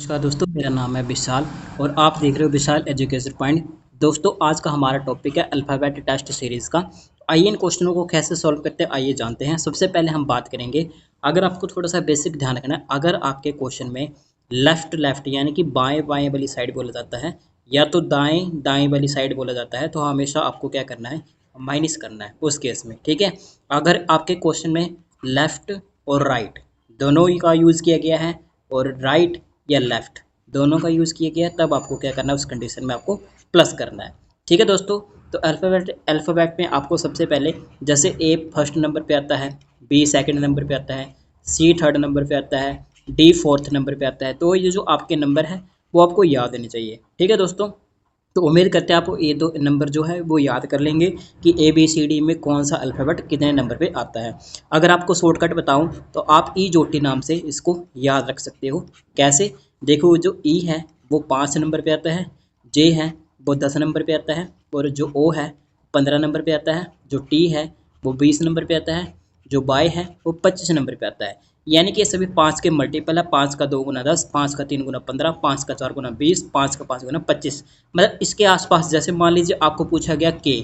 नमस्कार दोस्तों, मेरा नाम है विशाल और आप देख रहे हो विशाल एजुकेशन पॉइंट। दोस्तों, आज का हमारा टॉपिक है अल्फ़ाबेट टेस्ट सीरीज़ का। आइए इन क्वेश्चनों को कैसे सॉल्व करते हैं आइए जानते हैं। सबसे पहले हम बात करेंगे, अगर आपको थोड़ा सा बेसिक ध्यान रखना है, अगर आपके क्वेश्चन में लेफ्ट लेफ्ट यानी कि बाएं बाएं वाली साइड बोला जाता है या तो दाएं दाएं वाली साइड बोला जाता है, तो हमेशा आपको क्या करना है, माइनस करना है उस केस में। ठीक है, अगर आपके क्वेश्चन में लेफ्ट और राइट दोनों ही का यूज़ किया गया है और राइट या लेफ्ट दोनों का यूज़ किया गया है, तब आपको क्या करना है, उस कंडीशन में आपको प्लस करना है। ठीक है दोस्तों, तो अल्फ़ाबेट में आपको सबसे पहले जैसे ए फर्स्ट नंबर पे आता है, बी सेकंड नंबर पे आता है, सी थर्ड नंबर पे आता है, डी फोर्थ नंबर पे आता है। तो ये जो आपके नंबर है वो आपको याद होने चाहिए। ठीक है दोस्तों, तो उम्मीद करते हैं आपको ये दो नंबर जो है वो याद कर लेंगे कि ए बी सी डी में कौन सा अल्फ़ाबेट कितने नंबर पे आता है। अगर आपको शॉर्टकट बताऊं तो आप ई जोटी नाम से इसको याद रख सकते हो। कैसे? देखो, जो ई है वो 5 नंबर पे आता है, जे है वो 10 नंबर पे आता है, और जो ओ है 15 नंबर पे आता है, जो टी है वो 20 नंबर पे आता है, जो बाई है वो 25 नंबर पे आता है। यानी कि ये सभी 5 के मल्टीपल है। 5 का 2 गुना 10, 5 का 3 गुना 15, 5 का 4 गुना 20, 5 का 5 गुना 25। मतलब इसके आसपास, जैसे मान लीजिए आपको पूछा गया के,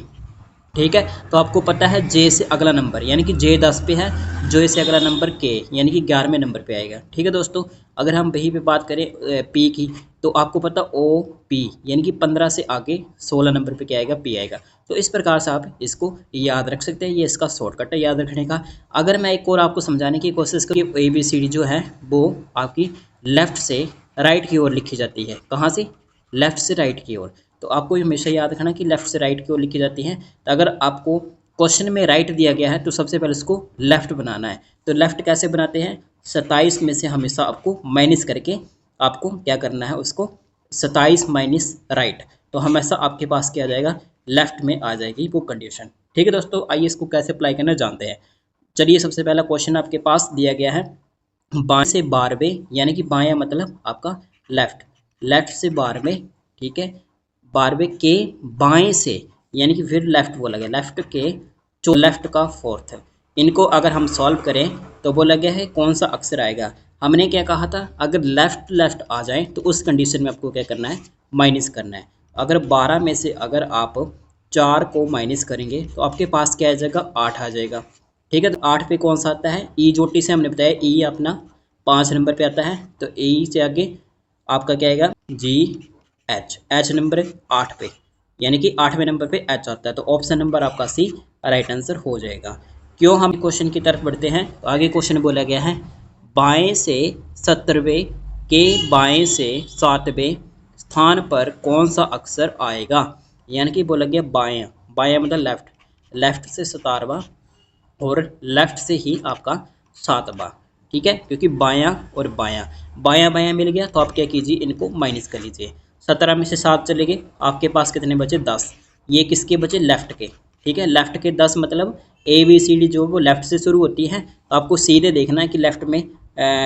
ठीक है, तो आपको पता है जे से अगला नंबर यानी कि जे 10 पे है, जो से अगला नंबर के यानी कि 11वें नंबर पे आएगा। ठीक है दोस्तों, अगर हम वहीं पे बात करें पी की, तो आपको पता ओ पी यानी कि 15 से आगे 16 नंबर पे क्या आएगा, पी आएगा। तो इस प्रकार से आप इसको याद रख सकते हैं, ये इसका शॉर्टकट है याद रखने का। अगर मैं एक और आपको समझाने की कोशिश करूँ, ए बी सी डी जो है वो आपकी लेफ्ट से राइट की ओर लिखी जाती है। कहाँ से? लेफ्ट से राइट की ओर। तो आपको हमेशा याद रखना कि लेफ्ट से राइट की ओर लिखी जाती है। तो अगर आपको क्वेश्चन में राइट दिया गया है तो सबसे पहले उसको लेफ्ट बनाना है। तो लेफ्ट कैसे बनाते हैं? 27 में से हमेशा आपको माइनस करके आपको क्या करना है, उसको 27 माइनस राइट, तो हमेशा आपके पास क्या आ जाएगा, लेफ्ट में आ जाएगी वो कंडीशन। ठीक है दोस्तों, आइए इसको कैसे अप्लाई करना जानते हैं। चलिए, सबसे पहला क्वेश्चन आपके पास दिया गया है, बाएं से 12वें यानी कि बायां मतलब आपका लेफ्ट, लेफ्ट से 12वें, ठीक है, 12वें के बाएं से यानी कि फिर लेफ्ट बोला गया, लेफ्ट के जो लेफ्ट का फोर्थ है। इनको अगर हम सॉल्व करें तो बोला गया है कौन सा अक्षर आएगा। हमने क्या कहा था, अगर लेफ्ट लेफ्ट आ जाए तो उस कंडीशन में आपको क्या करना है, माइनस करना है। अगर 12 में से अगर आप 4 को माइनस करेंगे तो आपके पास क्या आ जाएगा, 8 आ जाएगा। ठीक है, तो 8 पे कौन सा आता है, ई जोटी से हमने बताया ई अपना 5 नंबर पे आता है, तो ई से आगे आपका क्या आएगा, जी एच, एच नंबर 8 पे यानी कि 8वें नंबर पे एच आता है। तो ऑप्शन नंबर आपका सी राइट आंसर हो जाएगा। क्यों हम क्वेश्चन की तरफ बढ़ते हैं, तो आगे क्वेश्चन बोला गया है, बाएं से 17वें के बाएं से 7वें स्थान पर कौन सा अक्षर आएगा। यानी कि बोला गया बायां, बायां मतलब लेफ्ट, लेफ्ट से 17वां और लेफ्ट से ही आपका 7वां। ठीक है, क्योंकि बायां और बायां बायां बायां मिल गया, तो आप क्या कीजिए, इनको माइनस कर लीजिए। 17 में से 7 चले गए, आपके पास कितने बचे, 10। ये किसके बचे, लेफ्ट के। ठीक है, लेफ्ट के 10 मतलब ए बी सी डी जो वो लेफ्ट से शुरू होती है, तो आपको सीधे देखना है कि लेफ्ट में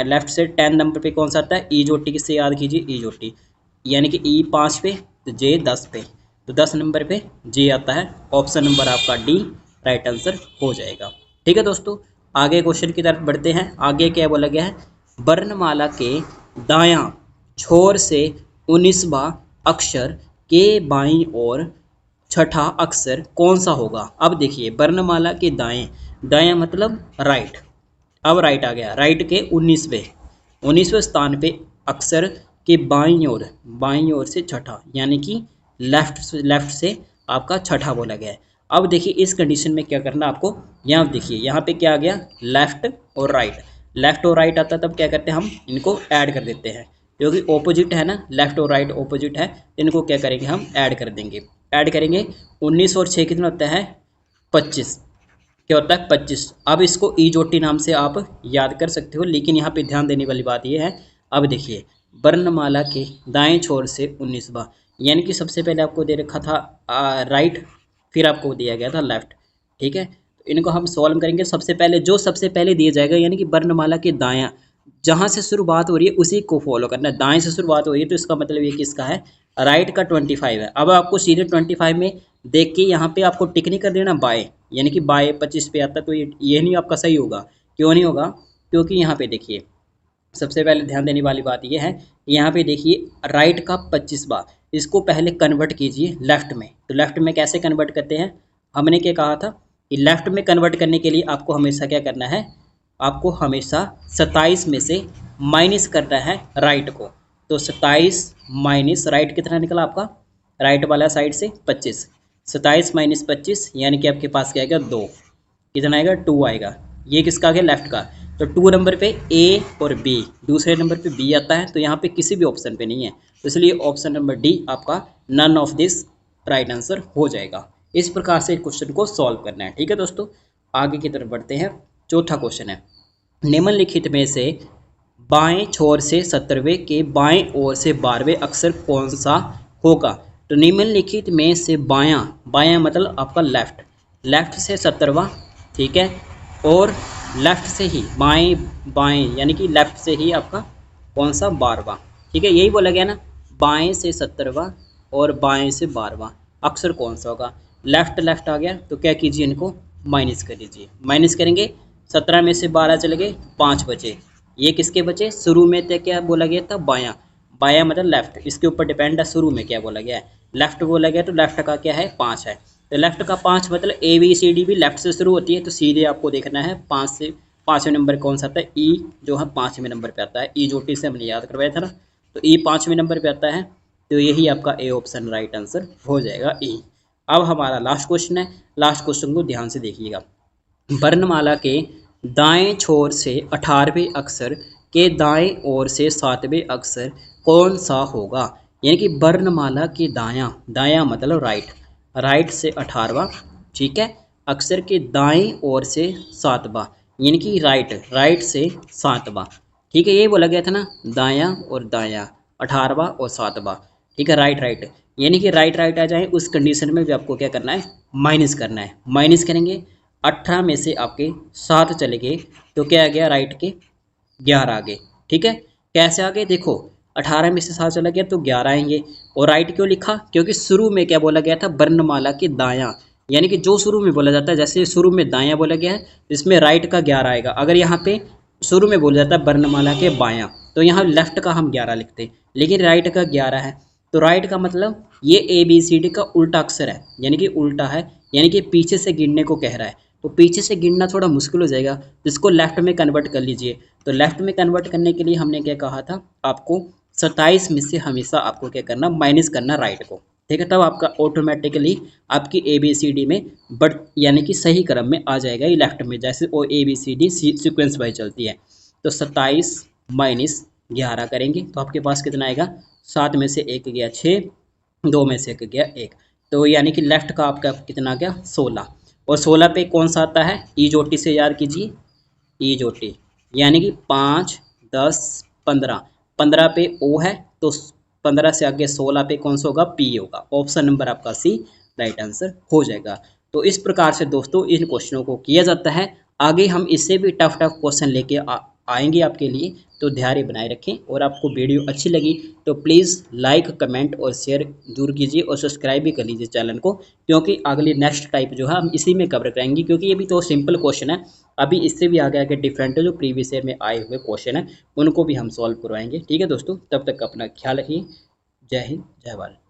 लेफ्ट से 10 नंबर पे कौन सा आता है, ई जोटी, किससे याद कीजिए, ई जोटी, यानी कि ई 5 पे तो जे 10 पे, तो 10 नंबर पे जे आता है। ऑप्शन नंबर आपका डी राइट आंसर हो जाएगा। ठीक है दोस्तों, आगे क्वेश्चन की तरफ बढ़ते हैं। आगे क्या बोला गया है, वर्णमाला के दायां छोर से 19वां अक्षर के बाईं ओर छठा अक्षर कौन सा होगा। अब देखिए, वर्णमाला के दाएं, दायां मतलब राइट, अब राइट आ गया, राइट के 19वें स्थान पे अक्षर के बाईं ओर से छठा यानी कि लेफ्ट से आपका छठा बोला गया है। अब देखिए इस कंडीशन में क्या करना आपको, यहाँ देखिए, यहाँ पे क्या आ गया, लेफ्ट और राइट, लेफ्ट और राइट आता है, तब क्या करते हैं, हम इनको ऐड कर देते हैं, क्योंकि ऑपोजिट है ना, लेफ्ट और राइट ऑपोजिट है, इनको क्या करेंगे, हम ऐड कर देंगे। ऐड करेंगे, 19 और 6 कितना होता है, 25, क्या होता है, 25। अब इसको ई जोटी नाम से आप याद कर सकते हो, लेकिन यहाँ पे ध्यान देने वाली बात यह है, अब देखिए, वर्णमाला के दाएं छोर से 19वां, यानी कि सबसे पहले आपको दे रखा था राइट, फिर आपको दिया गया था लेफ्ट। ठीक है, तो इनको हम सॉल्व करेंगे। सबसे पहले जो सबसे पहले दिया जाएगा, यानी कि वर्णमाला के दायां जहाँ से शुरुआत हो रही है उसी को फॉलो करना है। दाएं से शुरुआत हो रही है तो इसका मतलब ये किसका है, राइट का 25 है। अब आपको सीधे 25 में देख के यहाँ पे आपको टिक नहीं कर देना बाय, यानी कि बाय 25 पे आता है, तो ये नहीं आपका सही होगा। क्यों नहीं होगा, क्योंकि यहाँ पे देखिए सबसे पहले ध्यान देने वाली बात यह है, यहाँ पे देखिए राइट का 25वां, इसको पहले कन्वर्ट कीजिए लेफ्ट में। तो लेफ्ट में कैसे कन्वर्ट करते हैं, हमने क्या कहा था कि लेफ्ट में कन्वर्ट करने के लिए आपको हमेशा क्या करना है, आपको हमेशा 27 में से माइनस करना है राइट को। तो 27 माइनस राइट कितना निकला आपका, राइट वाला साइड से 25, 27 माइनस 25 यानी कि आपके पास क्या आएगा 2, कितना आएगा 2 आएगा। ये किसका आ गया, लेफ्ट का। तो 2 नंबर पे ए और बी, दूसरे नंबर पे बी आता है, तो यहाँ पे किसी भी ऑप्शन पे नहीं है, तो इसलिए ऑप्शन नंबर डी आपका none of this right answer हो जाएगा। इस प्रकार से क्वेश्चन को सॉल्व करना है। ठीक है दोस्तों, आगे की तरफ बढ़ते हैं। चौथा क्वेश्चन है, निम्नलिखित में से बाएं छोर से 17वें के बाएं ओर से 12वें अक्षर कौन सा होगा। तो निम्नलिखित में से बायां, बायां मतलब आपका लेफ्ट, लेफ्ट से 17वां, ठीक है, और लेफ्ट से ही बाएं, बाएं यानी कि लेफ्ट से ही आपका कौन सा 12वां, ठीक है, यही बोला गया ना, बाएं से 17वां और बाएं से 12वां अक्षर कौन सा होगा। लेफ्ट लेफ्ट आ गया तो क्या कीजिए, इनको माइनस कर दीजिए। माइनस करेंगे, 17 में से 12 चले गए, 5 बचे। ये किसके बचे, शुरू में तो क्या बोला गया था, बायां, बायां मतलब लेफ्ट, इसके ऊपर डिपेंड है शुरू में क्या बोला गया है, लेफ्ट बोला गया, तो लेफ्ट का क्या है 5 है। तो लेफ्ट का 5 मतलब ए बी सी डी भी लेफ्ट से शुरू होती है, तो सीधे आपको देखना है 5 से 5वें नंबर कौन सा आता है, ई जो है 5वें नंबर पे आता है, ई जो टी से हमने याद करवाया था ना, तो ई 5वें नंबर पे आता है, तो यही आपका ए ऑप्शन राइट आंसर हो जाएगा, ई। अब हमारा लास्ट क्वेश्चन है, लास्ट क्वेश्चन को ध्यान से देखिएगा। वर्णमाला के दाएं छोर से 18वें अक्षर के दाएं ओर से 7वें अक्षर कौन सा होगा। यानी कि वर्णमाला के दायां, दायां मतलब राइट, राइट से 18वां, ठीक है, अक्षर के दाएं ओर से 7वां, यानी कि राइट, राइट से 7वां, ठीक है, यही बोला गया था ना, दायां और दायां, 18वां और 7वां, ठीक है, राइट राइट, यानी कि राइट राइट आ जाए, उस कंडीशन में भी आपको क्या करना है, माइनस करना है। माइनस करेंगे, 18 में से आपके 7 चले गए, तो क्या आ गया, राइट के 11 आ गए, ठीक है। कैसे आ गए, देखो 18 में से 7 चला गया तो 11 आएंगे। और राइट क्यों लिखा, क्योंकि शुरू में क्या बोला गया था, वर्णमाला के दायां, यानी कि जो शुरू में बोला जाता है, जैसे शुरू में दायां बोला गया है, तो इसमें राइट का 11 आएगा। अगर यहाँ पे शुरू में बोला जाता है वर्णमाला के बायां, तो यहाँ लेफ्ट का हम 11 लिखते हैं, लेकिन राइट का 11 है, तो राइट का मतलब ये ए बी सी डी का उल्टा अक्षर है, यानी कि उल्टा है, यानी कि पीछे से गिनने को कह रहा है, तो पीछे से गिनना थोड़ा मुश्किल हो जाएगा, तो इसको लेफ्ट में कन्वर्ट कर लीजिए। तो लेफ्ट में कन्वर्ट करने के लिए हमने क्या कहा था, आपको 27 में से हमेशा आपको क्या करना, माइनस करना राइट को, ठीक है, तब आपका ऑटोमेटिकली आपकी ए बी सी डी में बढ़, यानी कि सही क्रम में आ जाएगा ये लेफ्ट में, जैसे वो A B C D sequence wise चलती है। तो 27 माइनस 11 करेंगे तो आपके पास कितना आएगा, 7 में से 1 गया 6, 2 में से 1 गया 1, तो यानी कि लेफ्ट का आपका कितना गया 16। और 16 पे कौन सा आता है, ई जोटी से याद कीजिए, ई जोटी, यानी कि 5 10 15, 15 पे ओ है, तो 15 से आगे 16 पे कौन सा होगा, पी होगा, ऑप्शन नंबर आपका सी राइट आंसर हो जाएगा। तो इस प्रकार से दोस्तों इन क्वेश्चनों को किया जाता है। आगे हम इससे भी टफ टफ क्वेश्चन लेके आएंगे आपके लिए, तो धैर्य बनाए रखें। और आपको वीडियो अच्छी लगी तो प्लीज़ लाइक कमेंट और शेयर जरूर कीजिए, और सब्सक्राइब भी कर लीजिए चैनल को, क्योंकि अगली नेक्स्ट टाइप जो है हम इसी में कवर करेंगे, क्योंकि ये भी तो सिंपल क्वेश्चन है, अभी इससे भी आगे आगे डिफरेंट जो प्रीवियस ईयर में आए हुए क्वेश्चन हैं उनको भी हम सॉल्व करवाएंगे। ठीक है दोस्तों, तब तक अपना ख्याल रखिए। जय हिंद, जय भारत।